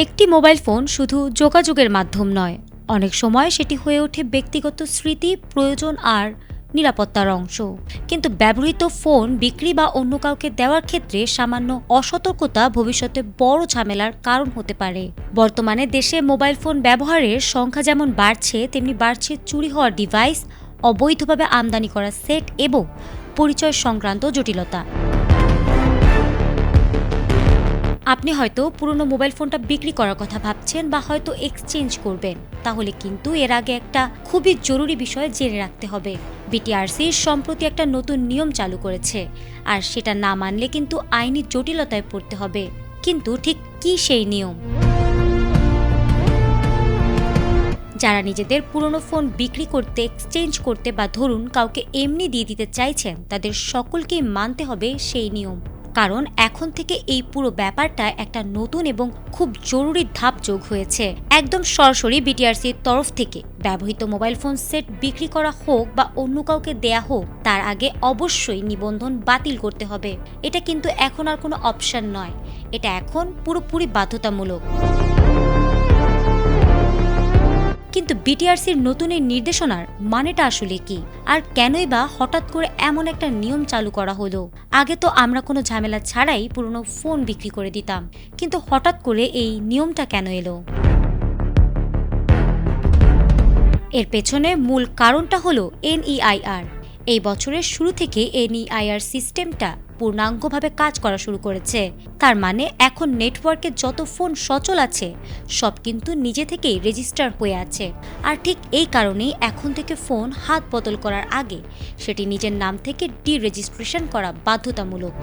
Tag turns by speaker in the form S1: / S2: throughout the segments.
S1: একটি mobile phone শুধু যোগাযোগের মাধ্যম নয়, অনেক সময় সেটি হয়ে ওঠে ব্যক্তিগত স্মৃতি, প্রয়োজন আর নিরাপত্তার অংশ। কিন্তু ব্যবহৃত ফোন বিক্রি বা অন্য কাউকে দেওয়ার ক্ষেত্রে সামান্য অসতর্কতা ভবিষ্যতে বড় ঝামেলার কারণ হতে পারে। বর্তমানে দেশে মোবাইল ফোন ব্যবহারের সংখ্যা যেমন বাড়ছে, তেমনি বাড়ছে চুরি হওয়ার ডিভাইস, অবৈধভাবে আমদানি করা সেট এবং পরিচয় সংক্রান্ত জটিলতা। আপনি হয়তো পুরনো মোবাইল ফোনটা বিক্রি করার কথা ভাবছেন বা হয়তো এক্সচেঞ্জ করবেন, তাহলে কিন্তু এর আগে একটা খুবই জরুরি বিষয় জেনে রাখতে হবে। বিটিআরসি সম্প্রতি একটা নতুন নিয়ম চালু করেছে, আর সেটা না মানলে কিন্তু আইনি জটিলতায় পড়তে হবে। কিন্তু ঠিক কি সেই নিয়ম? যারা নিজেদের পুরনো ফোন বিক্রি করতে, এক্সচেঞ্জ করতে বা ধরুন কাউকে এমনি দিয়ে দিতে চাইছেন, তাদের সকলকেই মানতে হবে সেই নিয়ম। কারণ এখন থেকে এই পুরো ব্যাপারটা একটা নতুন এবং খুব জরুরি ধাপ যোগ হয়েছে। একদম সরাসরি বিটিআরসির তরফ থেকে ব্যবহৃত মোবাইল ফোন সেট বিক্রি করা হোক বা অন্য কাউকে দেয়া হোক, তার আগে অবশ্যই নিবন্ধন বাতিল করতে হবে। এটা কিন্তু এখন আর কোনো অপশন নয়, এটা এখন পুরোপুরি বাধ্যতামূলক। কিন্তু বিটিআরসির নতুন এই নির্দেশনার মানেটা আসলে কি, আর কেনই বা হঠাৎ করে এমন একটা নিয়ম চালু করা হলো? আগে তো আমরা কোনো ঝামেলা ছাড়াই পুরনো ফোন বিক্রি করে দিতাম, কিন্তু হঠাৎ করে এই নিয়মটা কেন এলো? এর পেছনে মূল কারণটা হলো এনইআইআর। এই বছরের শুরু থেকে এনইআইআর সিস্টেমটা পূর্ণাঙ্গভাবে কাজ করা শুরু করেছে। তার মানে এখন নেটওয়ার্কে যত ফোন সচল আছে, সব কিন্তু নিজে থেকেই রেজিস্টার হয়ে আছে। আর ঠিক এই কারণেই এখন থেকে ফোন হাত বদল করার আগে সেটি নিজের নাম থেকে ডিরেজিস্ট্রেশন করা বাধ্যতামূলক।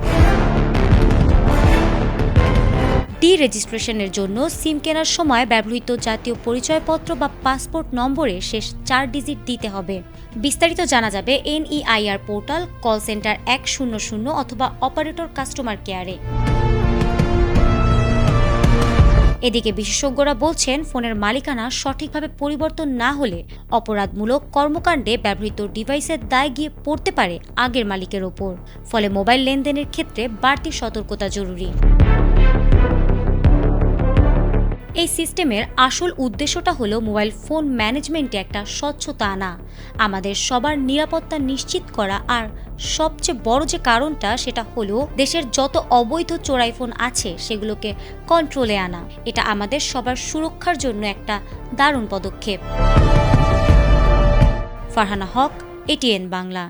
S1: ডিরেজিস্ট্রেশনের জন্য সিম কেনার সময় ব্যবহৃত জাতীয় পরিচয়পত্র বা পাসপোর্ট নম্বরের শেষ 4 ডিজিট দিতে হবে। বিস্তারিত জানা যাবে এনইআইআর পোর্টাল, কল সেন্টার 100 অথবা অপারেটর কাস্টমার কেয়ারে। এদিকে বিশেষজ্ঞরা বলছেন, ফোনের মালিকানা সঠিকভাবে পরিবর্তন না হলে অপরাধমূলক কর্মকাণ্ডে ব্যবহৃত ডিভাইসের দায় গিয়ে পড়তে পারে আগের মালিকের ওপর। ফলে মোবাইল লেনদেনের ক্ষেত্রে বাড়তি সতর্কতা জরুরি। এই সিস্টেমের আসল উদ্দেশ্যটা হলো মোবাইল ফোন ম্যানেজমেন্টে একটা স্বচ্ছতা আনা, আমাদের সবার নিরাপত্তা নিশ্চিত করা, আর সবচেয়ে বড় যে কারণটা সেটা হলো দেশের যত অবৈধ চোরাই ফোন আছে সেগুলোকে কন্ট্রোলে আনা। এটা আমাদের সবার সুরক্ষার জন্য একটা দারুণ পদক্ষেপ। ফারহানা হক, এটিএন বাংলা।